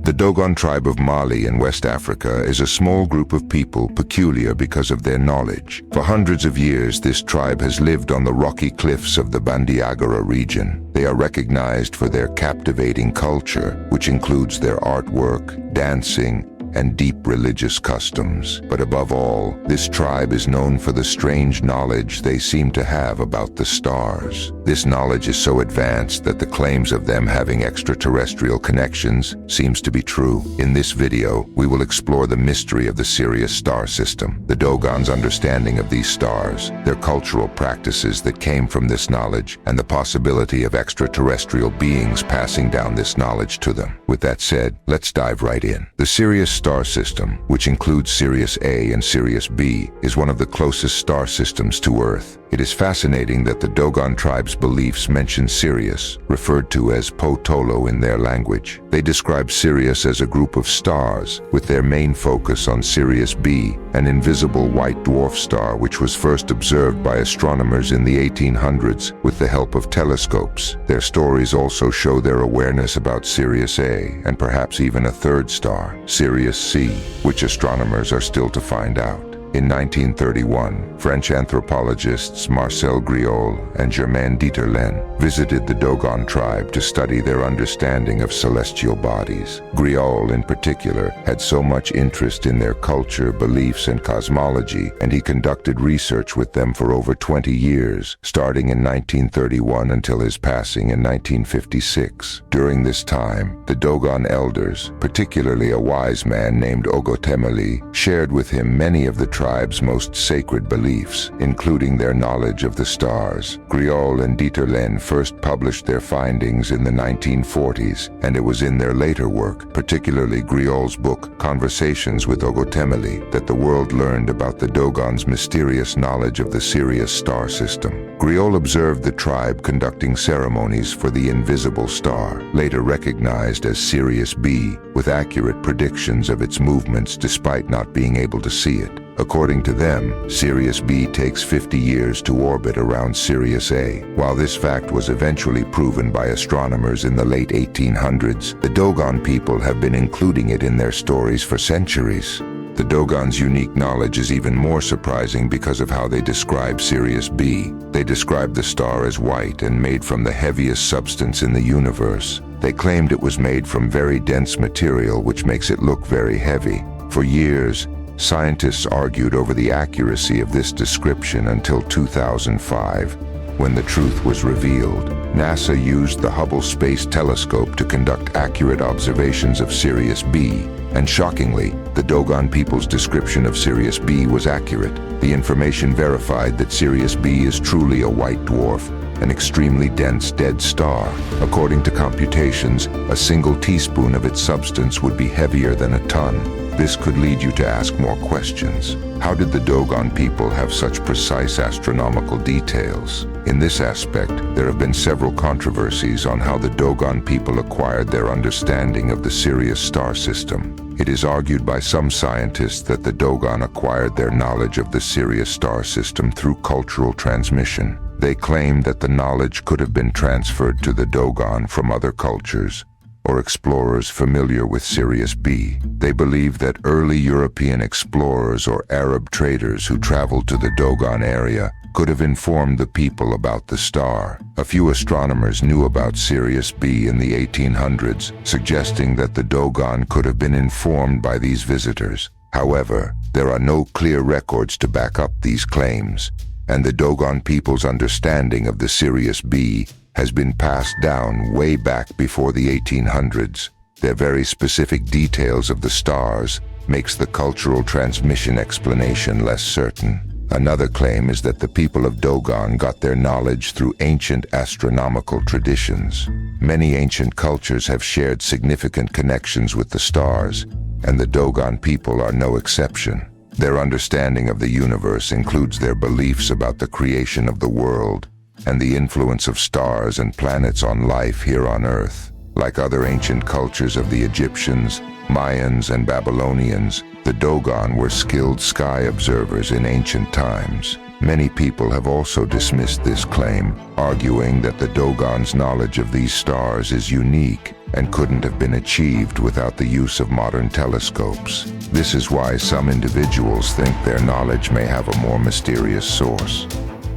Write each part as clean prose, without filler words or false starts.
The Dogon tribe of Mali in West Africa is a small group of people peculiar because of their knowledge. For hundreds of years, this tribe has lived on the rocky cliffs of the Bandiagara region. They are recognized for their captivating culture, which includes their artwork, dancing, and deep religious customs. But above all, this tribe is known for the strange knowledge they seem to have about the stars. This knowledge is so advanced that the claims of them having extraterrestrial connections seems to be true. In this video, we will explore the mystery of the Sirius star system, the Dogon's understanding of these stars, their cultural practices that came from this knowledge, and the possibility of extraterrestrial beings passing down this knowledge to them. With that said, let's dive right in. The Sirius star system, which includes Sirius A and Sirius B, is one of the closest star systems to Earth. It is fascinating that the Dogon tribe's beliefs mention Sirius, referred to as Potolo in their language. They describe Sirius as a group of stars, with their main focus on Sirius B, an invisible white dwarf star which was first observed by astronomers in the 1800s with the help of telescopes. Their stories also show their awareness about Sirius A, and perhaps even a third star, Sirius C, which astronomers are still to find out. In 1931, French anthropologists Marcel Griaule and Germain Dieterlen visited the Dogon tribe to study their understanding of celestial bodies. Griaule, in particular, had so much interest in their culture, beliefs, and cosmology, and he conducted research with them for over 20 years, starting in 1931 until his passing in 1956. During this time, the Dogon elders, particularly a wise man named Ogotemeli, shared with him many of the tribe's most sacred beliefs, including their knowledge of the stars. Griaule and Dieterlen first published their findings in the 1940s, and it was in their later work, particularly Griaule's book Conversations with Ogotemeli, that the world learned about the Dogon's mysterious knowledge of the Sirius star system. Griaule observed the tribe conducting ceremonies for the invisible star, later recognized as Sirius B, with accurate predictions of its movements despite not being able to see it. According to them, Sirius B takes 50 years to orbit around Sirius A. While this fact was eventually proven by astronomers in the late 1800s, the Dogon people have been including it in their stories for centuries. The Dogon's unique knowledge is even more surprising because of how they describe Sirius B. They describe the star as white and made from the heaviest substance in the universe. They claimed it was made from very dense material, which makes it look very heavy. For years, scientists argued over the accuracy of this description until 2005, when the truth was revealed. NASA used the Hubble Space Telescope to conduct accurate observations of Sirius B, and shockingly, the Dogon people's description of Sirius B was accurate. The information verified that Sirius B is truly a white dwarf, an extremely dense dead star. According to computations, a single teaspoon of its substance would be heavier than a ton. This could lead you to ask more questions. How did the Dogon people have such precise astronomical details? In this aspect, there have been several controversies on how the Dogon people acquired their understanding of the Sirius star system. It is argued by some scientists that the Dogon acquired their knowledge of the Sirius star system through cultural transmission. They claim that the knowledge could have been transferred to the Dogon from other cultures, or explorers familiar with Sirius B. They believe that early European explorers or Arab traders who traveled to the Dogon area could have informed the people about the star. A few astronomers knew about Sirius B in the 1800s, suggesting that the Dogon could have been informed by these visitors. However, there are no clear records to back up these claims, and the Dogon people's understanding of the Sirius B has been passed down way back before the 1800s. Their very specific details of the stars makes the cultural transmission explanation less certain. Another claim is that the people of Dogon got their knowledge through ancient astronomical traditions. Many ancient cultures have shared significant connections with the stars, and the Dogon people are no exception. Their understanding of the universe includes their beliefs about the creation of the world and the influence of stars and planets on life here on Earth. Like other ancient cultures of the Egyptians, Mayans, and Babylonians, the Dogon were skilled sky observers in ancient times. Many people have also dismissed this claim, arguing that the Dogon's knowledge of these stars is unique and couldn't have been achieved without the use of modern telescopes. This is why some individuals think their knowledge may have a more mysterious source.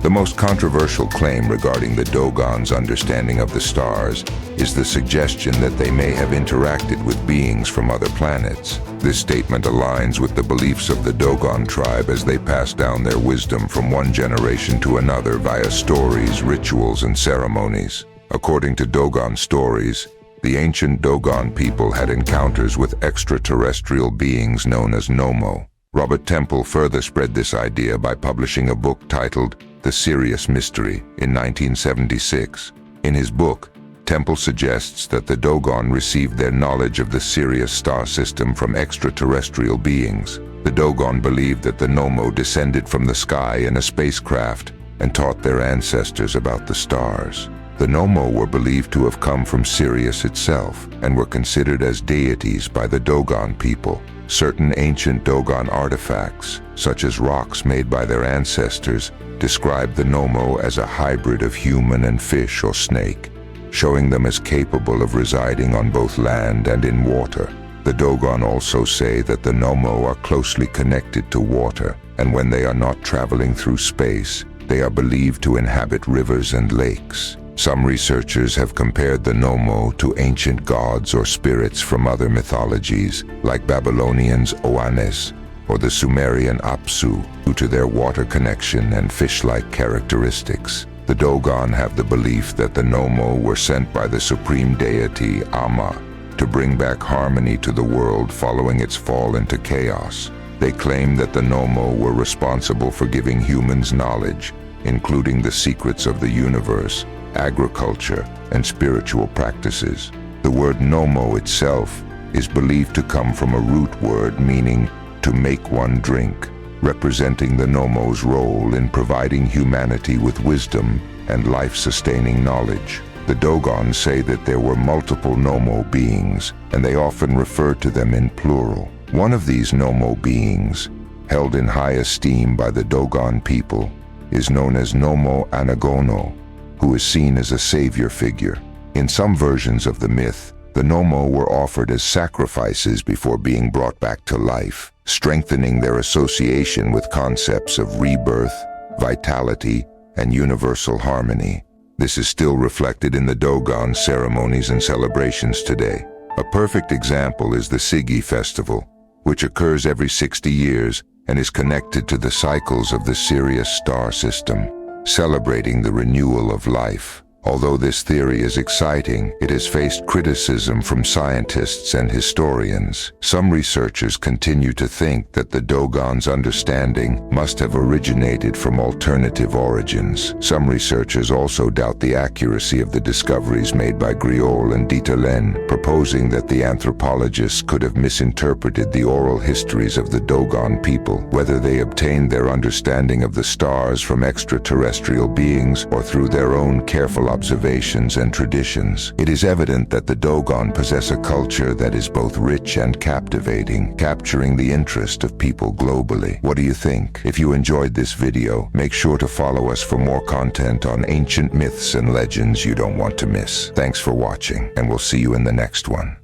The most controversial claim regarding the Dogon's understanding of the stars is the suggestion that they may have interacted with beings from other planets. This statement aligns with the beliefs of the Dogon tribe as they pass down their wisdom from one generation to another via stories, rituals, and ceremonies. According to Dogon stories, the ancient Dogon people had encounters with extraterrestrial beings known as Nomo. Robert Temple further spread this idea by publishing a book titled The Sirius Mystery in 1976. In his book, Temple suggests that the Dogon received their knowledge of the Sirius star system from extraterrestrial beings. The Dogon believed that the Nomo descended from the sky in a spacecraft and taught their ancestors about the stars. The Nomo were believed to have come from Sirius itself and were considered as deities by the Dogon people. Certain ancient Dogon artifacts, such as rocks made by their ancestors, describe the Nomo as a hybrid of human and fish or snake, showing them as capable of residing on both land and in water. The Dogon also say that the Nomo are closely connected to water, and when they are not traveling through space, they are believed to inhabit rivers and lakes. Some researchers have compared the Nomo to ancient gods or spirits from other mythologies, like Babylonians' Oannes or the Sumerian Apsu, due to their water connection and fish-like characteristics. The Dogon have the belief that the Nomo were sent by the supreme deity Amma to bring back harmony to the world following its fall into chaos. They claim that the Nomo were responsible for giving humans knowledge, including the secrets of the universe, agriculture, and spiritual practices. The word Nomo itself is believed to come from a root word meaning to make one drink, representing the Nomo's role in providing humanity with wisdom and life-sustaining knowledge. The Dogon say that there were multiple Nomo beings, and they often refer to them in plural. One of these Nomo beings, held in high esteem by the Dogon people, is known as Nomo Anagono, who is seen as a savior figure. In some versions of the myth, the Nomo were offered as sacrifices before being brought back to life, strengthening their association with concepts of rebirth, vitality, and universal harmony. This is still reflected in the Dogon ceremonies and celebrations today. A perfect example is the Sigi festival, which occurs every 60 years and is connected to the cycles of the Sirius star system, celebrating the renewal of life. Although this theory is exciting, it has faced criticism from scientists and historians. Some researchers continue to think that the Dogon's understanding must have originated from alternative origins. Some researchers also doubt the accuracy of the discoveries made by Griol and Dieterlen, proposing that the anthropologists could have misinterpreted the oral histories of the Dogon people, whether they obtained their understanding of the stars from extraterrestrial beings or through their own careful observations and traditions. It is evident that the Dogon possess a culture that is both rich and captivating, capturing the interest of people globally. What do you think? If you enjoyed this video, make sure to follow us for more content on ancient myths and legends you don't want to miss. Thanks for watching, and we'll see you in the next one.